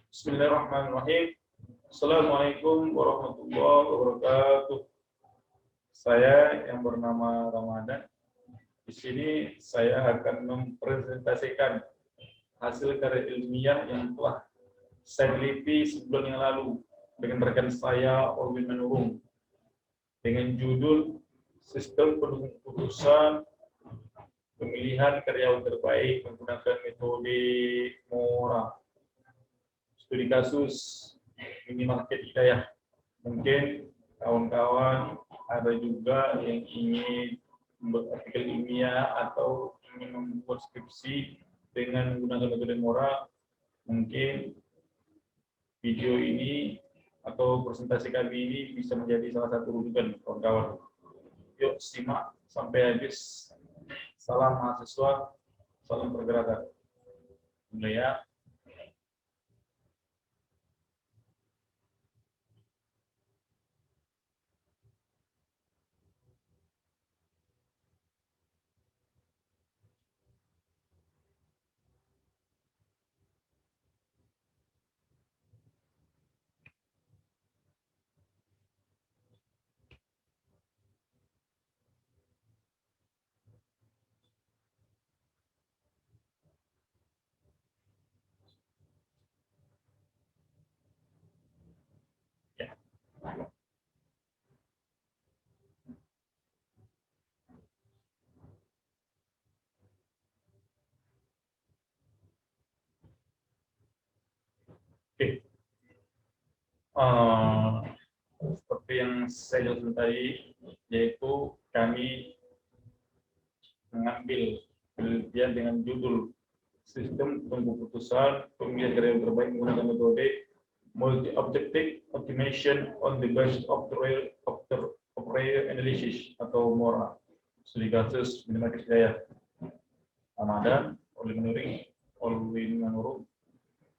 Bismillahirrahmanirrahim. Assalamualaikum warahmatullahi wabarakatuh. Saya yang bernama Ramadan. Di sini saya akan mempresentasikan hasil karya ilmiah yang telah saya teliti sebulan yang lalu dengan rekan saya Orwin Manurung dengan judul Sistem Pendukung Keputusan Pemilihan Karyawan Terbaik Menggunakan Metode MORA. Studi kasus minimarket Hidayah. Mungkin kawan-kawan ada juga yang ingin membuat artikel ilmiah atau ingin membuat skripsi dengan menggunakan metode MORA. Mungkin video ini atau presentasi kali ini bisa menjadi salah satu rujukan kawan-kawan. Yuk simak sampai habis. Salam mahasiswa, salam pergerakan. Mulai ya. Oke. Seperti yang saya jelaskan tadi, yaitu kami mengambil penelitian dengan judul Sistem Keputusan Pemilihan Karyawan Terbaik Menggunakan Metode Multi-Objective Optimization on the Basis of Real Analysis atau MORA. Studi kasus minimarket Hidayah. Ramadan, Orwin Manurung,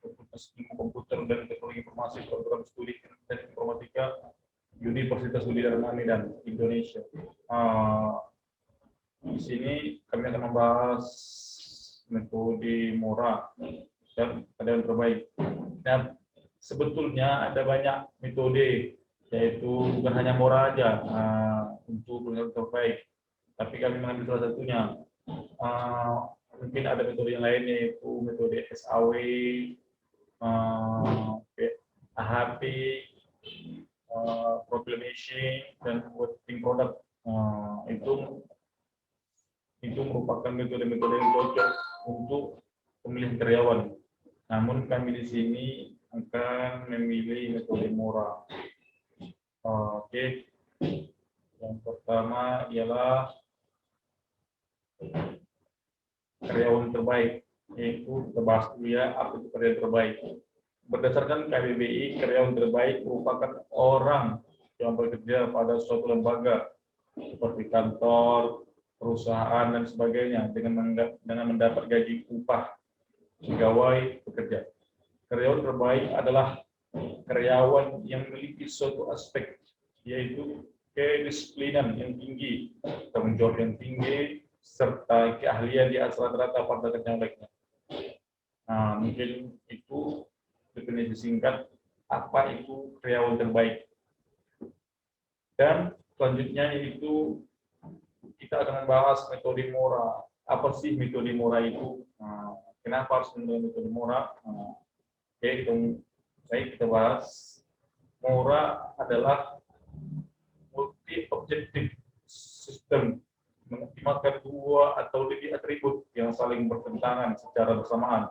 Fakultas Ilmu Komputer dan Teknologi Informasi, Program Studi Teknik Informatika, Universitas Udayana Medan, Indonesia. Di sini kami akan membahas metode MORA dan karyawan terbaik. Dan sebetulnya ada banyak metode, yaitu bukan hanya MORA aja untuk karyawan terbaik, tapi kami mengambil salah satunya. Mungkin ada metode yang lain, yaitu metode SAW, AHP, proclamation, dan voting product. Itu merupakan metode-metode yang cocok untuk pemilihan karyawan. Namun kami di sini akan memilih metode MORA. Oke. Yang pertama ialah karyawan terbaik, yaitu kita bahas dulu ya, apa itu karyawan terbaik. Berdasarkan KBBI, karyawan terbaik merupakan orang yang bekerja pada suatu lembaga seperti kantor, perusahaan, dan sebagainya dengan mendapat gaji upah pegawai pekerja. Karyawan terbaik adalah karyawan yang memiliki suatu aspek, yaitu kedisiplinan yang tinggi, tanggung jawab yang tinggi, serta keahlian di atas rata-rata pada kerjaan baiknya. Mungkin itu definisi singkat apa itu karyawan terbaik. Dan selanjutnya yaitu kita akan membahas metode MORA. Apa sih metode MORA itu? Kenapa harus menggunakan metode MORA? Oke, kita bahas. MORA adalah multi-objective system, mengoptimalkan dua atau lebih atribut yang saling bertentangan secara bersamaan.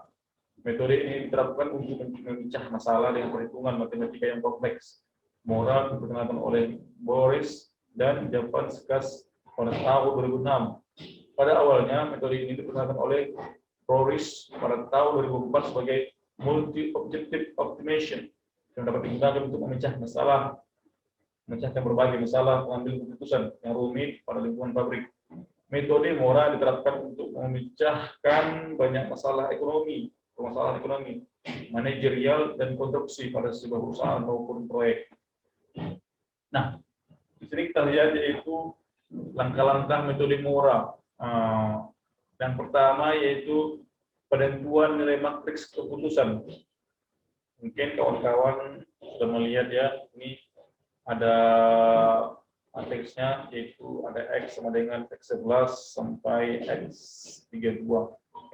Metode ini diterapkan untuk memecah masalah dengan perhitungan matematika yang kompleks. MORA diperkenalkan oleh Boris dan Javanskas pada tahun 2006. Pada awalnya, metode ini diperkenalkan oleh Boris pada tahun 2004 sebagai multi-objective optimization yang dapat digunakan untuk memecahkan berbagai masalah pengambil keputusan yang rumit pada lingkungan pabrik. Metode MORA diterapkan untuk memecahkan banyak permasalahan ekonomi, manajerial, dan konstruksi pada sebuah perusahaan maupun proyek. Nah, di sini kita lihat yaitu langkah-langkah metode MORA. Yang pertama yaitu penentuan nilai matriks keputusan. Mungkin kawan-kawan sudah melihat ya, ini ada matriksnya, yaitu ada X sama dengan X11 sampai X32,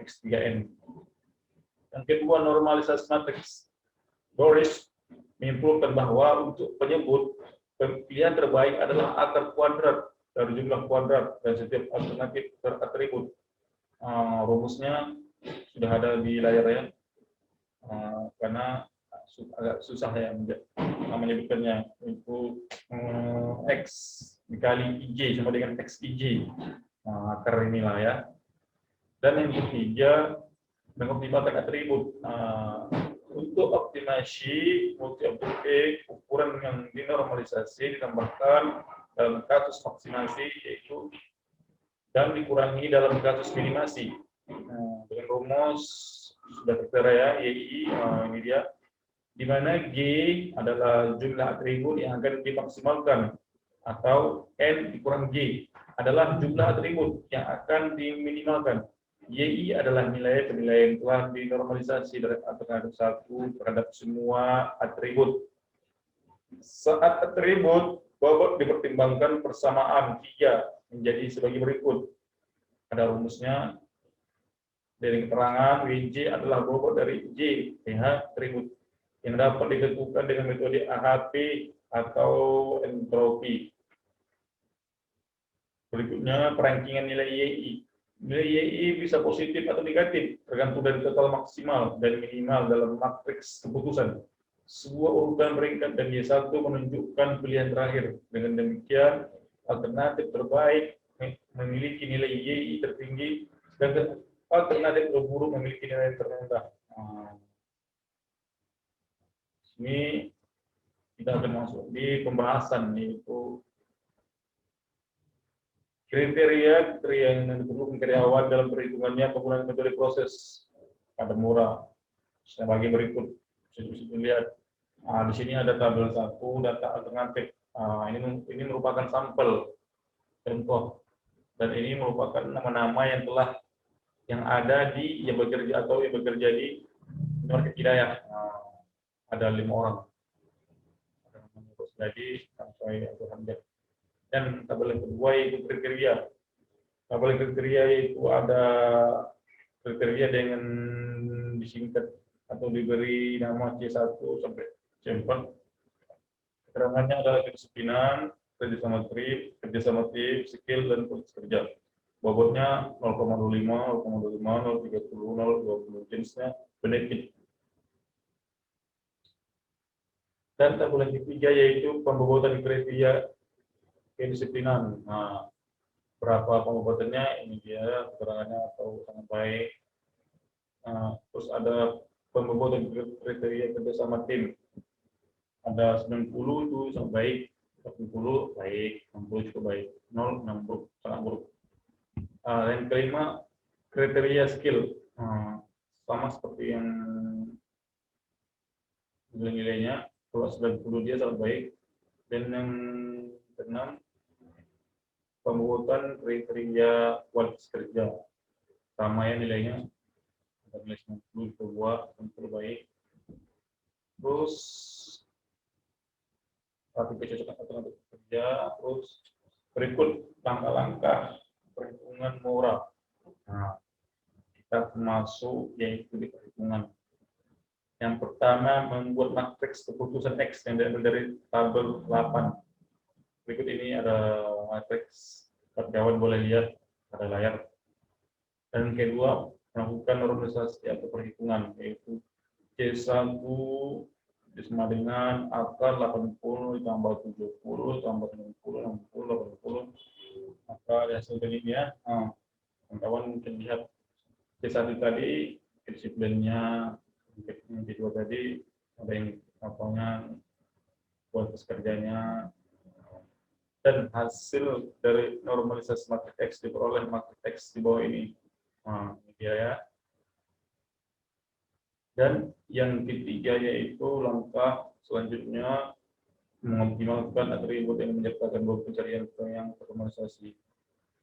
X3N. Yang kedua, normalisasi matriks. Boris menyimpulkan bahwa untuk penyebut, pilihan terbaik adalah akar kuadrat dari jumlah kuadrat dan setiap alternatif teratribut. Rumusnya sudah ada di layar ya, karena agak susah ya menyebutkannya. Itu X dikali IJ sama dengan XIJ, akar inilah ya. Dan yang ketiga, mengoptimalkan atribut. Untuk optimasi multi-objektif, ukuran yang dinormalisasi ditambahkan dalam kasus maksimasi, yaitu dan dikurangi dalam kasus minimasi. Dengan rumus sudah tertera ya, YI, ini dia, di mana G adalah jumlah atribut yang akan dimaksimalkan, atau N dikurang G adalah jumlah atribut yang akan diminimalkan. YI adalah nilai penilaian telah dinormalisasi dari alternatif 1 terhadap semua atribut. Saat atribut bobot dipertimbangkan persamaan 3 menjadi sebagai berikut. Ada rumusnya. Dari keterangan, WJ adalah bobot dari J, PH atribut, yang dapat ditentukan dengan metode AHP atau entropi. Berikutnya, perankingan nilai YI. Nilai YI bisa positif atau negatif, tergantung dari total maksimal dan minimal dalam matriks keputusan. Sebuah urutan peringkat dan Y1 menunjukkan pilihan terakhir. Dengan demikian, alternatif terbaik memiliki nilai YI tertinggi, sedangkan alternatif terburuk memiliki nilai terendah. Ini kita akan masuk di pembahasan, yaitu kriteria yang diperlukan karyawan dalam perhitungannya penggunaan metode proses pada murah. Sebagai berikut, bisa dilihat. Di sini ada tabel 1 data alternatif. Ini merupakan sampel contoh, dan ini merupakan nama-nama yang ada di yang bekerja di market hidayah. Ada 5 orang. Jadi sampai Hamzah. Dan tabel yang kedua yaitu kriteria. Tabel kriteria itu ada kriteria dengan disingkat atau diberi nama C1 sampai C4. Keterangannya adalah kedisiplinan, kerjasama tim, skill, dan proses kerja. Bobotnya 0,25, 0,25, 0,30, 0,20, jenisnya benefit. Dan tabel yang ketiga yaitu pembobotan kriteria kedisiplinan. Berapa pembobotannya, ini dia keterangannya atau sangat baik. Terus ada pembobotan kriteria kerjasama tim. Ada 90 itu sangat baik, 80 baik, 60 juga baik, 0 60 sangat buruk. Yang kelima, kriteria skill, sama seperti yang nilai-nilainya. Kalau 90 dia sangat baik. Dan yang keenam, pembobotan kriteria kualitas kerja, sama ya nilainya, ada nilai 90 kedua, 60 baik. Terus kecocokan alternatif kerja. Terus berikut langkah-langkah perhitungan moral. Kita masuk yaitu di perhitungan. Yang pertama, membuat matriks keputusan X yang diambil dari tabel 8. Berikut ini ada matriks, kawan boleh lihat pada layar. Dan kedua, melakukan normalisasi atau perhitungan, yaitu C1 sama dengan akar 80 ditambah 70 tambah 60, 60, 80. Maka hasil dari ini ya, kawan mungkin lihat C1 tadi disiplinnya, yang kedua tadi ada yang apanya kualitas kerjanya, dan hasil dari normalisasi matriks X diperoleh matriks X di bawah ini. Ini dia ya. Dan yang ketiga yaitu langkah selanjutnya mengoptimalkan atribut yang menyertakan bahwa pencarian yang ternormalisasi.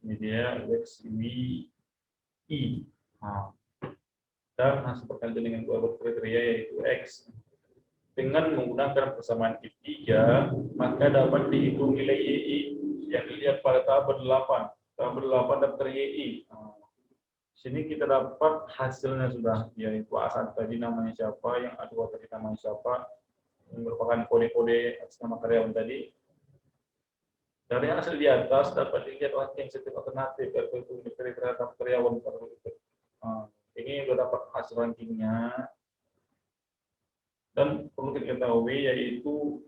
Ini dia X, Y, I. Dan hasil perkalian dengan dua kriteria yaitu X dengan menggunakan persamaan F3, maka dapat dihitung nilai YI yang dilihat pada tabel 8. Tabel 8 daftar YI. Sini kita dapat hasilnya sudah, yaitu A1 tadi namanya siapa, yang A2 tadi namanya siapa, yang merupakan kode-kode atas nama karyawan tadi. Dari hasil di atas dapat dilihat ranking setiap alternatif yaitu indikator terhadap karyawan. Ini sudah dapat hasil rankingnya. Dan perlu kita ketahui yaitu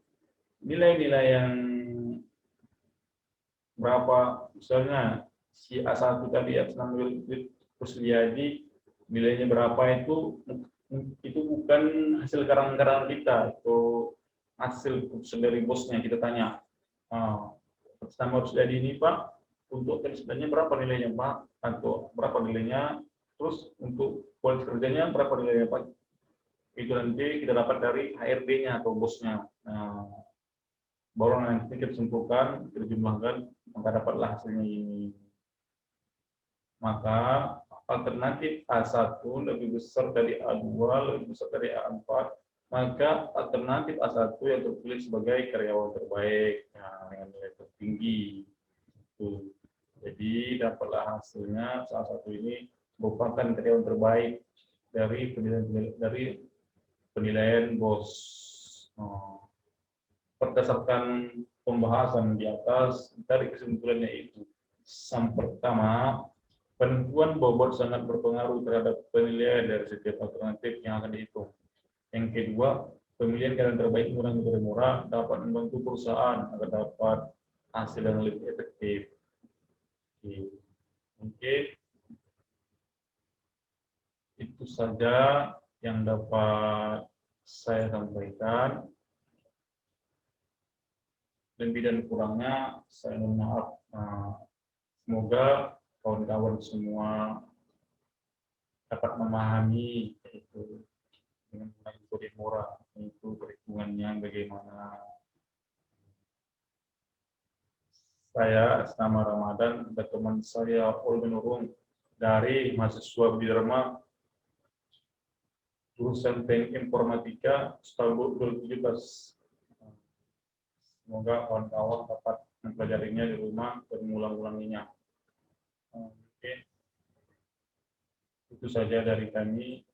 nilai-nilai yang berapa, misalnya si A1 tadi atas nama Kusliadi nilainya berapa, itu bukan hasil karang-karang kita, itu hasil keputusan dari bosnya. Kita tanya, atas nama Kusliadi ini Pak, untuk kerjanya berapa nilainya Pak, atau berapa nilainya, terus untuk kualitas kerjanya berapa nilainya Pak. Itu nanti kita dapat dari HRD-nya atau bosnya. Baru nanti kita simpulkan, kita jumlahkan, maka dapatlah hasilnya ini. Maka alternatif A1 lebih besar dari A2, lebih besar dari A4, maka alternatif A1 yang terpilih sebagai karyawan terbaik, dengan nilai tertinggi. Jadi dapatlah hasilnya, salah satu ini merupakan karyawan terbaik dari penilaian bos. Berdasarkan pembahasan di atas, dari kesimpulannya itu, yang pertama, penentuan bobot sangat berpengaruh terhadap penilaian dari setiap alternatif yang akan dihitung. Yang kedua, pemilihan karyawan terbaik menggunakan metode murah dapat membantu perusahaan agar dapat hasil yang lebih efektif. Mungkin itu saja yang dapat saya sampaikan. Lebih dan kurangnya saya mohon maaf. Semoga kawan-kawan semua dapat memahami itu dengan metode murah, itu perhitungannya bagaimana. Saya nama Ramadan dan teman saya Olga Nurung dari mahasiswa Bidharma jurusan Teknik Informatika tahun 2017. Semoga kawan-kawan dapat mempelajarinya di rumah dan mengulang-ulanginya. Oke. Itu saja dari kami.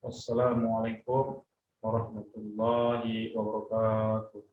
Wassalamualaikum warahmatullahi wabarakatuh.